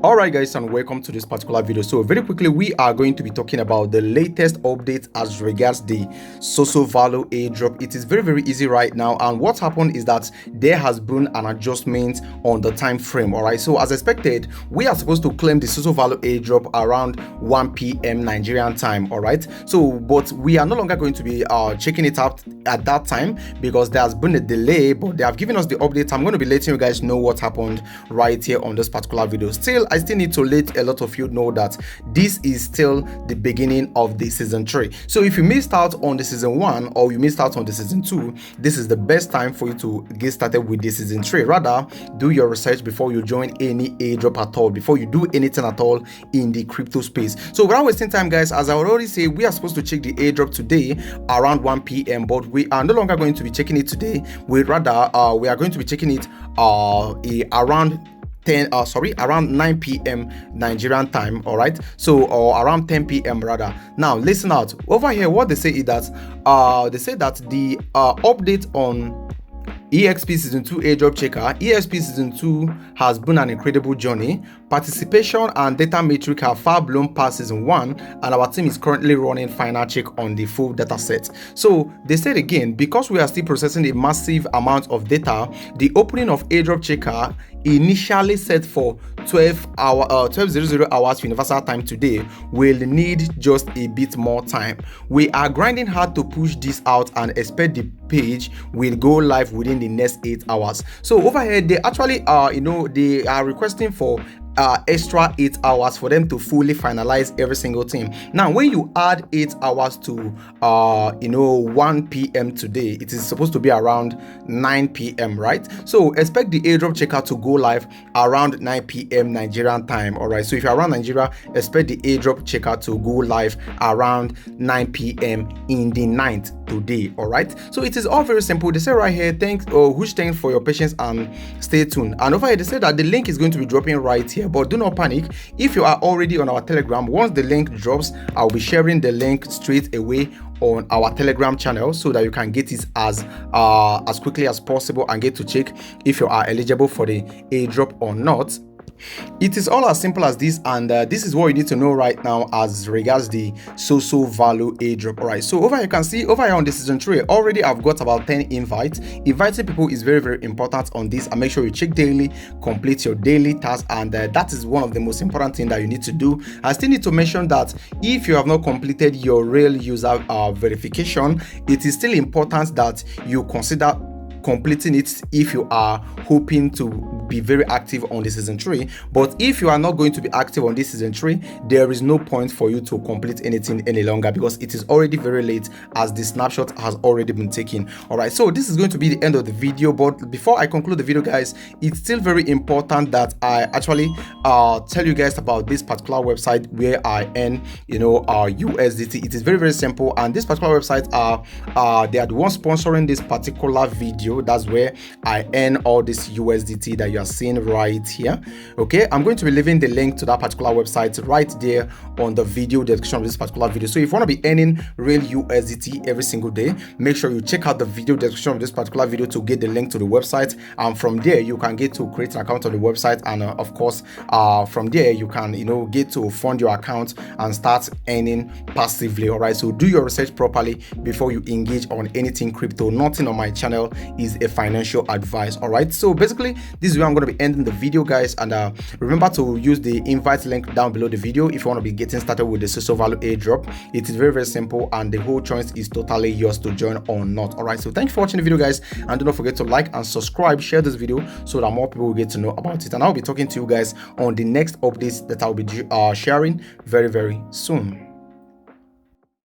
Alright guys, and welcome to this particular video. So very quickly, we are going to be talking about the latest update as regards the Sosovalue airdrop. It is very easy right now, and what happened is that there has been an adjustment on the time frame. Alright, so as expected, we are supposed to claim the Sosovalue airdrop around 1 p.m. Nigerian time. Alright, so but we are no longer going to be checking it out at that time because there has been a delay, but they have given us the update. I'm going to be letting you guys know what happened right here on this particular video. I still need to let a lot of you know that this is still the beginning of the season 3. So if you missed out on the season 1 or you missed out on the season 2, this is the best time for you to get started with the season 3. Rather, do your research before you join any airdrop at all, before you do anything at all in the crypto space. So without wasting time, guys, as I already say, we are supposed to check the airdrop today around 1 p.m. but we are no longer going to be checking it today. We are going to be checking it around around 9 p.m. Nigerian time. All right, so or around 10 p.m. rather. Now listen out. Over here, what they say is that they say that the update on EXP Season 2 airdrop checker, EXP Season 2 has been an incredible journey. Participation and data metric have far blown past Season 1, and our team is currently running final check on the full data set. So they said again, because we are still processing a massive amount of data, the opening of airdrop checker initially set for 12:00 hours universal time today will need just a bit more time. We are grinding hard to push this out and expect the page will go live within the next 8 hours. So over here, they actually they are requesting for extra 8 hours for them to fully finalize every single thing. Now when you add 8 hours to 1 p.m. today, it is supposed to be around 9 p.m. right? So expect the airdrop checker to go live around 9 p.m. Nigerian time. All right, so if you're around Nigeria, expect the airdrop checker to go live around 9 p.m. in the night today. All right, so it is all very simple. They say right here, thanks for your patience and stay tuned. And over here they say that the link is going to be dropping right here, but do not panic. If you are already on our Telegram, once the link drops, I'll be sharing the link straight away on our Telegram channel so that you can get it as quickly as possible and get to check if you are eligible for the airdrop or not. It is all as simple as this, and this is what you need to know right now as regards the Sosovalue airdrop. All right, so over here you can see over here on the season 3 already I've got about 10 invites. Inviting people is very important on this, and make sure you check daily, complete your daily task, and that is one of the most important things that you need to do. I still need to mention that if you have not completed your real user verification, it is still important that you consider completing it if you are hoping to be very active on the season 3. But if you are not going to be active on this season 3, there is no point for you to complete anything any longer because it is already very late as the snapshot has already been taken. All right, so this is going to be the end of the video, but before I conclude the video, guys, it's still very important that I actually tell you guys about this particular website where I earn our USDT. It is very simple, and this particular website they are the ones sponsoring this particular video. That's where I earn all this USDT that you are seeing right here. Okay, I'm going to be leaving the link to that particular website right there on the video description of this particular video. So if you want to be earning real USDT every single day, make sure you check out the video description of this particular video to get the link to the website, and from there you can get to create an account on the website, and of course from there you can get to fund your account and start earning passively. All right, so do your research properly before you engage on anything crypto. Nothing on my channel is a financial advice. All right, so basically this is where I'm going to be ending the video, guys, and remember to use the invite link down below the video if you want to be getting started with the Sosovalue airdrop. It is very simple, and the whole choice is totally yours to join or not. All right, so thank you for watching the video, guys, and do not forget to like and subscribe, share this video so that more people will get to know about it, and I'll be talking to you guys on the next updates that I'll be sharing very soon.